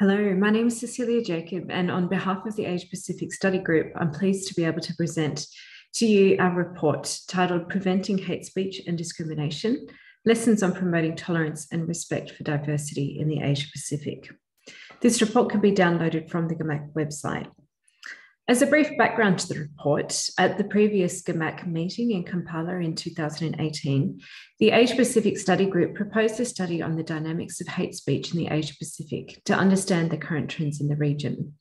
Hello, my name is Cecilia Jacob, and on behalf of the Asia Pacific Study Group, I'm pleased to be able to present to you our report titled Preventing Hate Speech and Discrimination, Lessons on Promoting Tolerance and Respect for Diversity in the Asia Pacific. This report can be downloaded from the GAAMAC website. As a brief background to the report, at the previous GAAMAC meeting in Kampala in 2018, the Asia Pacific Study Group proposed a study on the dynamics of hate speech in the Asia Pacific to understand the current trends in the region.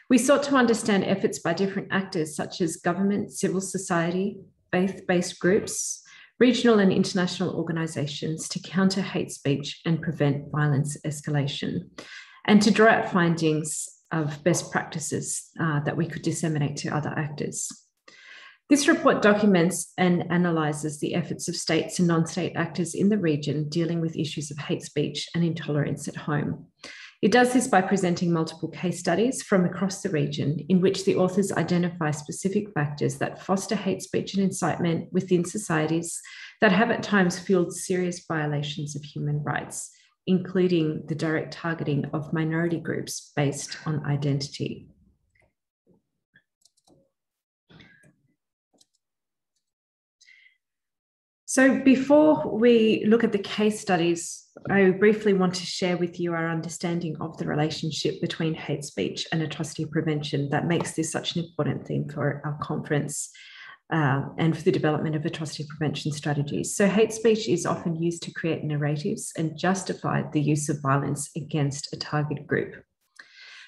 We sought to understand efforts by different actors such as government, civil society, faith-based groups, regional and international organisations to counter hate speech and prevent violence escalation, and to draw out findings of best practices that we could disseminate to other actors. This report documents and analyses the efforts of states and non-state actors in the region dealing with issues of hate speech and intolerance at home. It does this by presenting multiple case studies from across the region in which the authors identify specific factors that foster hate speech and incitement within societies that have at times fueled serious violations of human rights, including the direct targeting of minority groups based on identity. So before we look at the case studies, I briefly want to share with you our understanding of the relationship between hate speech and atrocity prevention that makes this such an important theme for our conference and for the development of atrocity prevention strategies. So hate speech is often used to create narratives and justify the use of violence against a target group.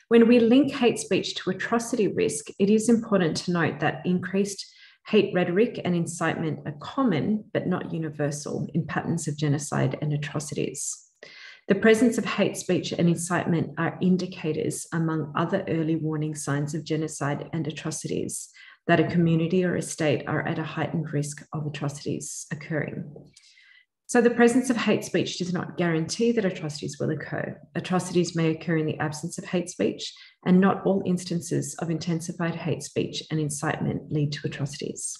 When we link hate speech to atrocity risk, it is important to note that increased hate rhetoric and incitement are common, but not universal in patterns of genocide and atrocities. The presence of hate speech and incitement are indicators, among other early warning signs of genocide and atrocities, that a community or a state are at a heightened risk of atrocities occurring. So the presence of hate speech does not guarantee that atrocities will occur. Atrocities may occur in the absence of hate speech, and not all instances of intensified hate speech and incitement lead to atrocities.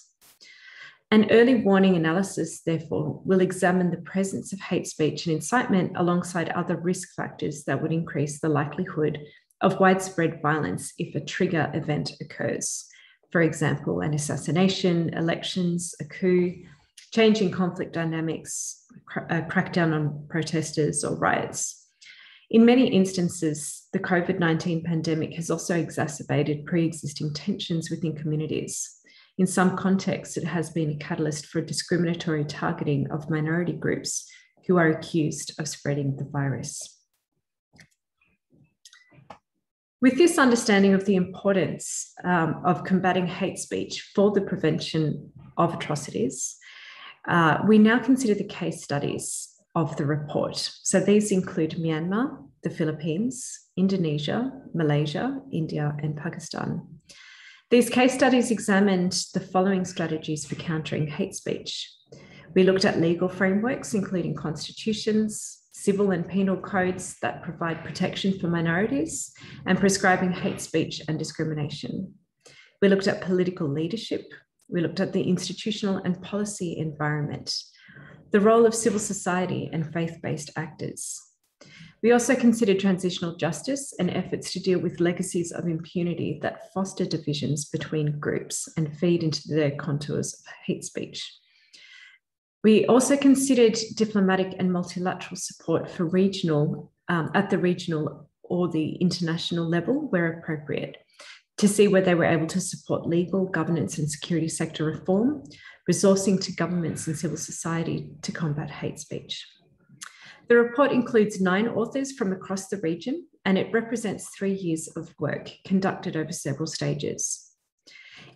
An early warning analysis, therefore, will examine the presence of hate speech and incitement alongside other risk factors that would increase the likelihood of widespread violence if a trigger event occurs. For example, an assassination, elections, a coup, change in conflict dynamics, a crackdown on protesters or riots. In many instances, the COVID-19 pandemic has also exacerbated pre-existing tensions within communities. In some contexts, it has been a catalyst for discriminatory targeting of minority groups who are accused of spreading the virus. With this understanding of the importance of combating hate speech for the prevention of atrocities, we now consider the case studies of the report. So these include Myanmar, the Philippines, Indonesia, Malaysia, India, and Pakistan. These case studies examined the following strategies for countering hate speech. We looked at legal frameworks, including constitutions, civil and penal codes that provide protection for minorities, and prescribing hate speech and discrimination. We looked at political leadership. We looked at the institutional and policy environment, the role of civil society and faith-based actors. We also considered transitional justice and efforts to deal with legacies of impunity that foster divisions between groups and feed into the contours of hate speech. We also considered diplomatic and multilateral support for at the regional or the international level where appropriate, to see where they were able to support legal, governance and security sector reform, resourcing to governments and civil society to combat hate speech. The report includes 9 authors from across the region, and it represents 3 years of work conducted over several stages.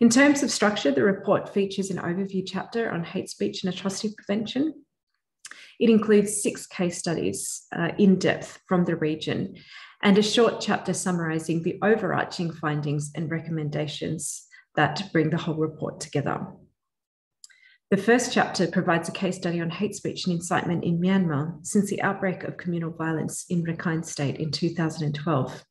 In terms of structure, the report features an overview chapter on hate speech and atrocity prevention. It includes 6 case studies in depth from the region and a short chapter summarising the overarching findings and recommendations that bring the whole report together. The first chapter provides a case study on hate speech and incitement in Myanmar since the outbreak of communal violence in Rakhine State in 2012.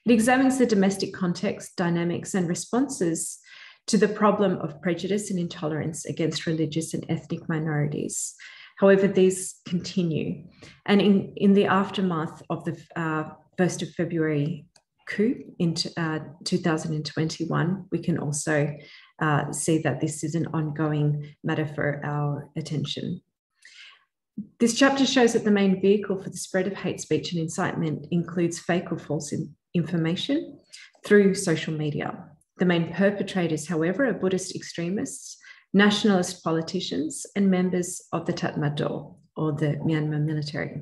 It examines the domestic context, dynamics, and responses to the problem of prejudice and intolerance against religious and ethnic minorities. However, these continue. And in the aftermath of the 1st of February coup in 2021, we can also see that this is an ongoing matter for our attention. This chapter shows that the main vehicle for the spread of hate speech and incitement includes fake or false information through social media. The main perpetrators, however, are Buddhist extremists, nationalist politicians, and members of the Tatmadaw, or the Myanmar military.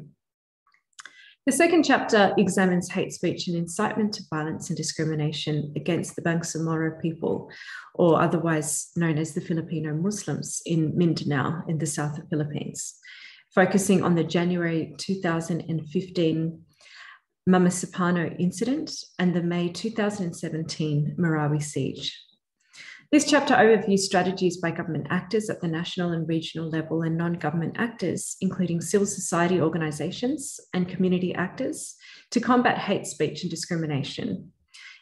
The second chapter examines hate speech and incitement to violence and discrimination against the Bangsamoro people, or otherwise known as the Filipino Muslims in Mindanao in the south of Philippines, focusing on the January 2015 Mamasapano incident and the May 2017 Marawi siege. This chapter overviews strategies by government actors at the national and regional level and non-government actors, including civil society organisations and community actors, to combat hate speech and discrimination.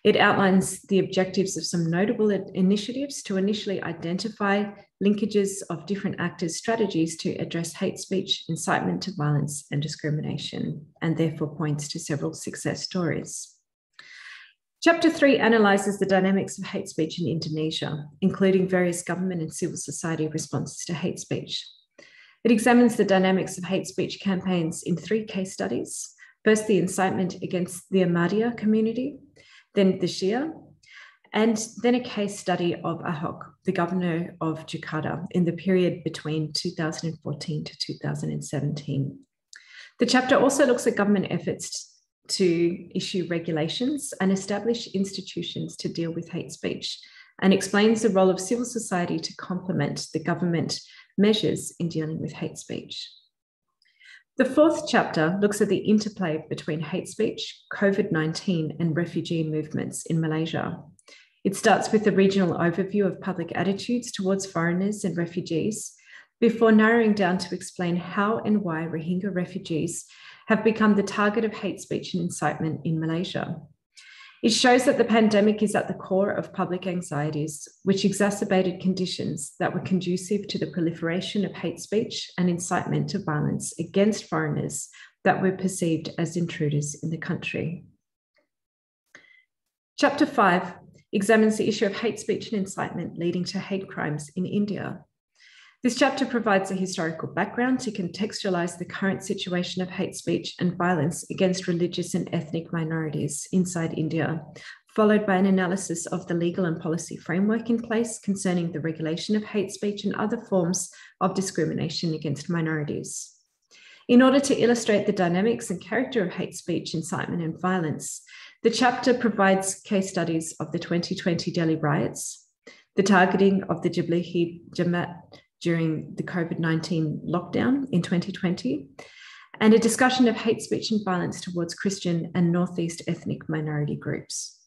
It outlines the objectives of some notable initiatives to initially identify linkages of different actors' strategies to address hate speech, incitement to violence and discrimination, and therefore points to several success stories. Chapter 3 analyses the dynamics of hate speech in Indonesia, including various government and civil society responses to hate speech. It examines the dynamics of hate speech campaigns in 3 case studies. First, the incitement against the Ahmadiyya community, then the Shia, and then a case study of Ahok, the governor of Jakarta, in the period between 2014 to 2017. The chapter also looks at government efforts to issue regulations and establish institutions to deal with hate speech, and explains the role of civil society to complement the government measures in dealing with hate speech. The fourth chapter looks at the interplay between hate speech, COVID-19, and refugee movements in Malaysia. It starts with a regional overview of public attitudes towards foreigners and refugees, before narrowing down to explain how and why Rohingya refugees have become the target of hate speech and incitement in Malaysia. It shows that the pandemic is at the core of public anxieties, which exacerbated conditions that were conducive to the proliferation of hate speech and incitement to violence against foreigners that were perceived as intruders in the country. Chapter 5 examines the issue of hate speech and incitement leading to hate crimes in India. This chapter provides a historical background to contextualize the current situation of hate speech and violence against religious and ethnic minorities inside India, followed by an analysis of the legal and policy framework in place concerning the regulation of hate speech and other forms of discrimination against minorities. In order to illustrate the dynamics and character of hate speech, incitement, and violence, the chapter provides case studies of the 2020 Delhi riots, the targeting of the Tablighi Jamaat during the COVID-19 lockdown in 2020, and a discussion of hate speech and violence towards Christian and Northeast ethnic minority groups.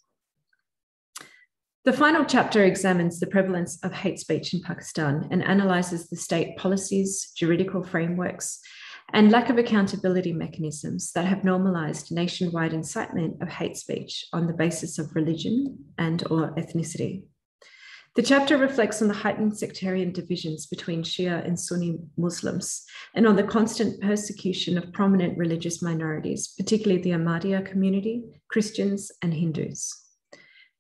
The final chapter examines the prevalence of hate speech in Pakistan and analyses the state policies, juridical frameworks, and lack of accountability mechanisms that have normalized nationwide incitement of hate speech on the basis of religion and/or ethnicity. The chapter reflects on the heightened sectarian divisions between Shia and Sunni Muslims and on the constant persecution of prominent religious minorities, particularly the Ahmadiyya community, Christians, and Hindus.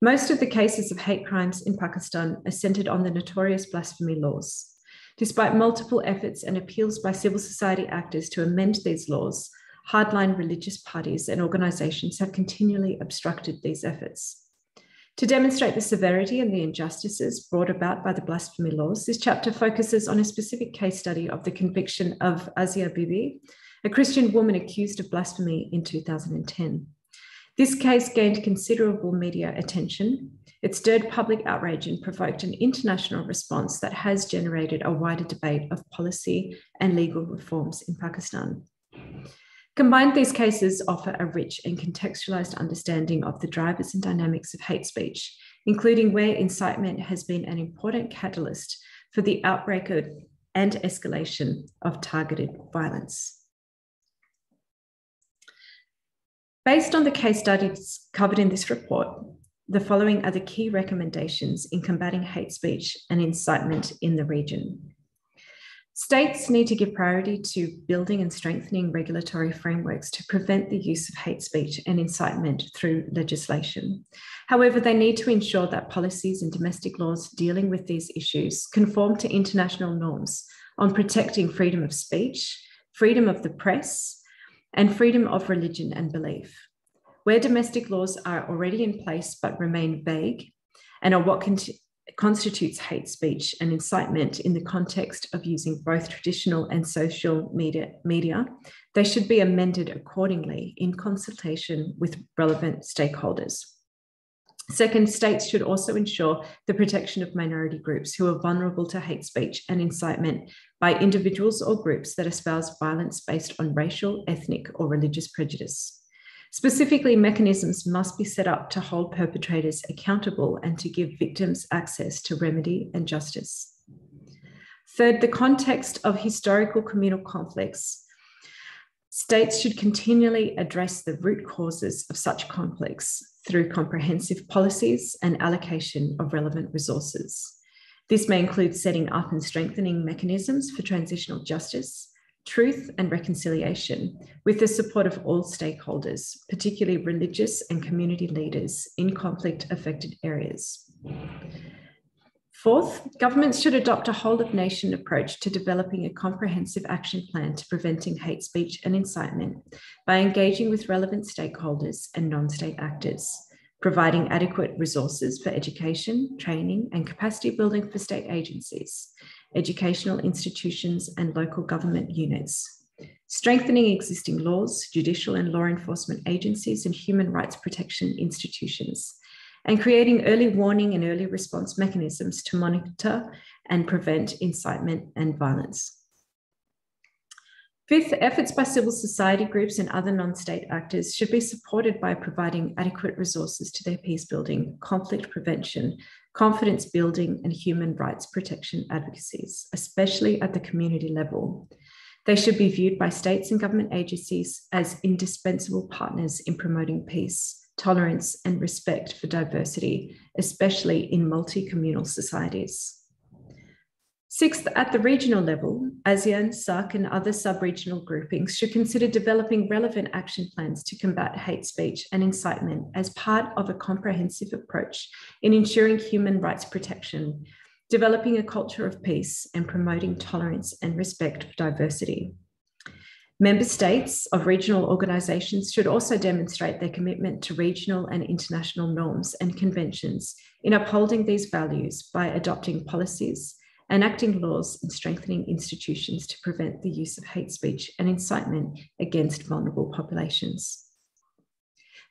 Most of the cases of hate crimes in Pakistan are centered on the notorious blasphemy laws. Despite multiple efforts and appeals by civil society actors to amend these laws, hardline religious parties and organizations have continually obstructed these efforts. To demonstrate the severity and the injustices brought about by the blasphemy laws, this chapter focuses on a specific case study of the conviction of Asia Bibi, a Christian woman accused of blasphemy in 2010. This case gained considerable media attention. It stirred public outrage and provoked an international response that has generated a wider debate of policy and legal reforms in Pakistan. Combined, these cases offer a rich and contextualized understanding of the drivers and dynamics of hate speech, including where incitement has been an important catalyst for the outbreak and escalation of targeted violence. Based on the case studies covered in this report, the following are the key recommendations in combating hate speech and incitement in the region. States need to give priority to building and strengthening regulatory frameworks to prevent the use of hate speech and incitement through legislation. However, they need to ensure that policies and domestic laws dealing with these issues conform to international norms on protecting freedom of speech, freedom of the press, and freedom of religion and belief. Where domestic laws are already in place but remain vague and are what constitutes hate speech and incitement in the context of using both traditional and social media, they should be amended accordingly in consultation with relevant stakeholders. Second, states should also ensure the protection of minority groups who are vulnerable to hate speech and incitement by individuals or groups that espouse violence based on racial, ethnic, or religious prejudice. Specifically, mechanisms must be set up to hold perpetrators accountable and to give victims access to remedy and justice. Third, the context of historical communal conflicts. States should continually address the root causes of such conflicts through comprehensive policies and allocation of relevant resources. This may include setting up and strengthening mechanisms for transitional justice, truth and reconciliation with the support of all stakeholders, particularly religious and community leaders in conflict-affected areas. Fourth, governments should adopt a whole-of-nation approach to developing a comprehensive action plan to preventing hate speech and incitement by engaging with relevant stakeholders and non-state actors, providing adequate resources for education, training, and capacity building for state agencies, educational institutions, and local government units, strengthening existing laws, judicial and law enforcement agencies, and human rights protection institutions, and creating early warning and early response mechanisms to monitor and prevent incitement and violence. Fifth, efforts by civil society groups and other non-state actors should be supported by providing adequate resources to their peace building, conflict prevention, confidence building, and human rights protection advocacies, especially at the community level. They should be viewed by states and government agencies as indispensable partners in promoting peace, tolerance, and respect for diversity, especially in multi-communal societies. Sixth, at the regional level, ASEAN, SAARC, and other sub-regional groupings should consider developing relevant action plans to combat hate speech and incitement as part of a comprehensive approach in ensuring human rights protection, developing a culture of peace, and promoting tolerance and respect for diversity. Member states of regional organisations should also demonstrate their commitment to regional and international norms and conventions in upholding these values by adopting policies, enacting laws, and strengthening institutions to prevent the use of hate speech and incitement against vulnerable populations.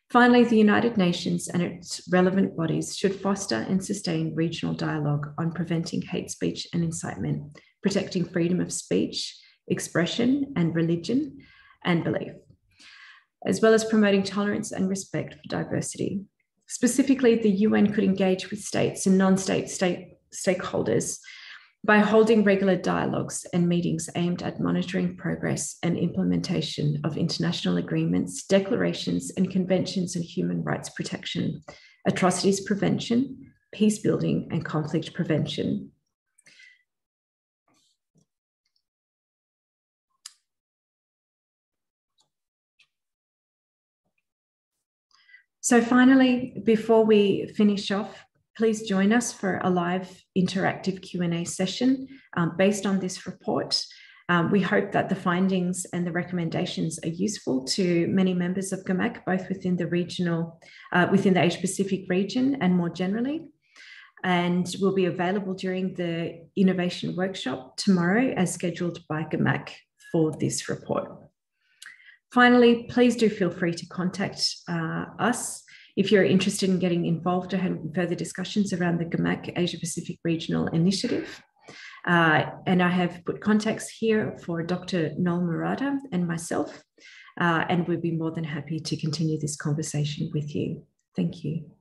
Finally, the United Nations and its relevant bodies should foster and sustain regional dialogue on preventing hate speech and incitement, protecting freedom of speech, expression, and religion and belief, as well as promoting tolerance and respect for diversity. Specifically, the UN could engage with states and non-state stakeholders by holding regular dialogues and meetings aimed at monitoring progress and implementation of international agreements, declarations, and conventions on human rights protection, atrocities prevention, peace building, and conflict prevention. So finally, before we finish off, please join us for a live interactive Q&A session based on this report. We hope that the findings and the recommendations are useful to many members of GAAMAC, both within the Asia Pacific region and more generally, and will be available during the innovation workshop tomorrow as scheduled by GAAMAC for this report. Finally, please do feel free to contact us if you're interested in getting involved or having further discussions around the GAAMAC Asia Pacific Regional Initiative. And I have put contacts here for Dr. Noel Murata and myself, and we'd be more than happy to continue this conversation with you. Thank you.